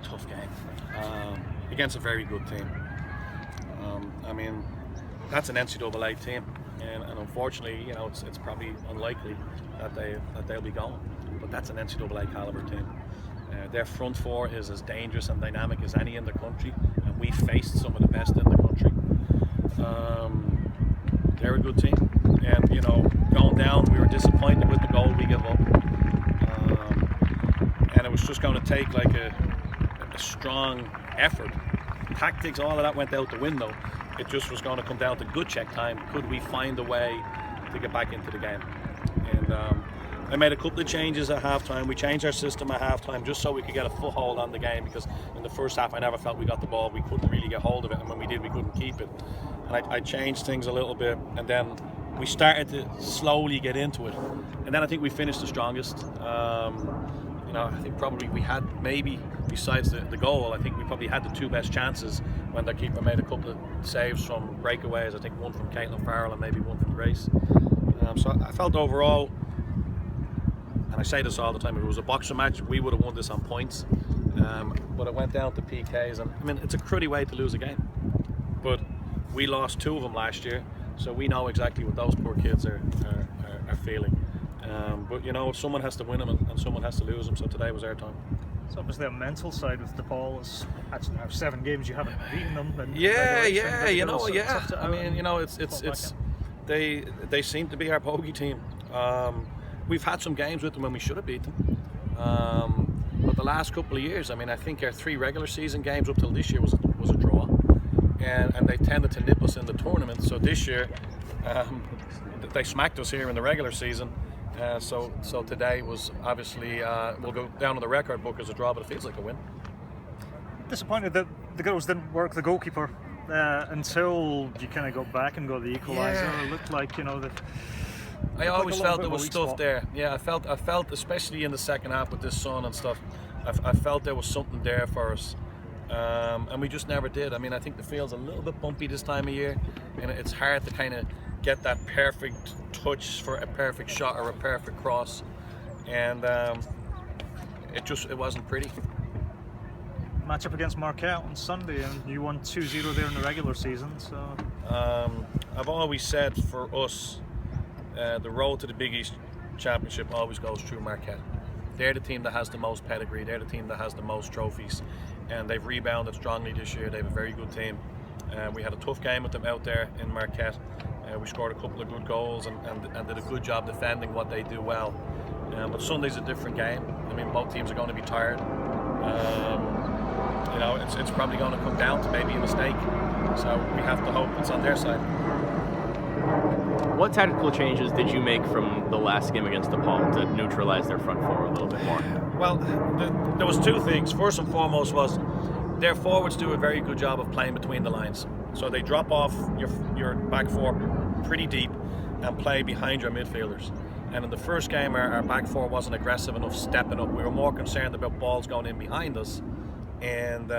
tough game against a very good team. I mean, that's an NCAA team, and unfortunately, you know, it's probably unlikely that they'll be going. But that's an NCAA caliber team. Their front four is as dangerous and dynamic as any in the country, and we faced some of the best in the country. They're a good team, and you know, going down, we were disappointed with the goal we gave up, and it was just going to take like a strong effort. Tactics, all of that went out the window. It just was going to come down to good check time. Could we find a way to get back into the game? And I made a couple of changes at halftime. We changed our system at halftime just so we could get a foothold on the game, because in the first half I never felt we got the ball. We couldn't really get hold of it, and when we did, we couldn't keep it. And I changed things a little bit, and then we started to slowly get into it. And then I think we finished the strongest. You know, I think probably we had, maybe besides the goal, I think we probably had the two best chances when the keeper made a couple of saves from breakaways. I think one from Caitlin Farrell and maybe one from Grace. So I felt overall, and I say this all the time, if it was a boxing match, we would have won this on points. But it went down to PKs, and I mean, it's a cruddy way to lose a game. But we lost two of them last year, so we know exactly what those poor kids are feeling. But you know, someone has to win them and someone has to lose them, so today was our time. So obviously a mental side with DePaul is actually now 7 games you haven't beaten them. And Yeah, you know, yeah. I mean, you know, it's they seem to be our bogey team. We've had some games with them when we should have beat them. But the last couple of years, I mean, I think our 3 regular season games up till this year was a draw, and they tended to nip us in the tournament. So this year, they smacked us here in the regular season. So today was obviously, we'll go down on the record book as a draw, but it feels like a win. Disappointed that the girls didn't work the goalkeeper until you kind of got back and got the equaliser. Yeah. It looked like, you know, that. I always felt there was stuff there. Yeah, I felt, especially in the second half with this sun and stuff, I felt there was something there for us. And we just never did. I mean, I think the field's a little bit bumpy this time of year, and it's hard to kind of get that perfect touch for a perfect shot or a perfect cross, and it wasn't pretty. Matchup against Marquette on Sunday, and you won 2-0 there in the regular season. So I've always said for us, the road to the Big East Championship always goes through Marquette. They're the team that has the most pedigree. They're the team that has the most trophies, and they've rebounded strongly this year. They have a very good team. We had a tough game with them out there in Marquette. We scored a couple of good goals and did a good job defending what they do well. But Sunday's a different game. I mean, both teams are going to be tired. You know, it's probably going to come down to maybe a mistake. So we have to hope it's on their side. What tactical changes did you make from the last game against DePaul to neutralize their front four a little bit more? Well, there was 2 things. First and foremost was their forwards do a very good job of playing between the lines. So they drop off your back four pretty deep and play behind your midfielders. And in the first game, our back four wasn't aggressive enough stepping up. We were more concerned about balls going in behind us, and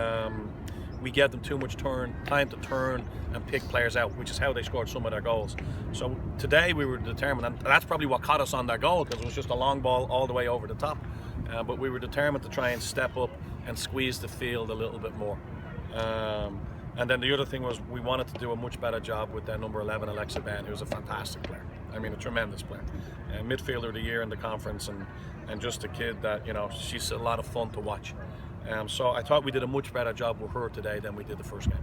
we gave them too much time to turn and pick players out, which is how they scored some of their goals. So today we were determined, and that's probably what caught us on their goal, because it was just a long ball all the way over the top. But we were determined to try and step up and squeeze the field a little bit more. And then the other thing was we wanted to do a much better job with their number 11, Alexa Ben, who's a fantastic player. I mean, a tremendous player. Midfielder of the year in the conference, and just a kid that, you know, she's a lot of fun to watch. So I thought we did a much better job with her today than we did the first game.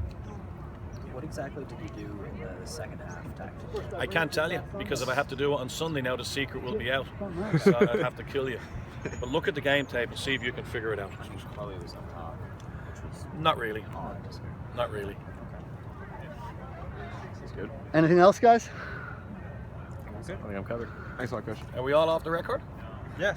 What exactly did you do in the second half tactically? I can't tell you, because if I have to do it on Sunday now, the secret will be out. So I'd have to kill you. But look at the game tape and see if you can figure it out. Probably was on Not really. Not really. That's good. Anything else, guys? I think I'm covered. Thanks a lot, Coach. Are we all off the record? Yes.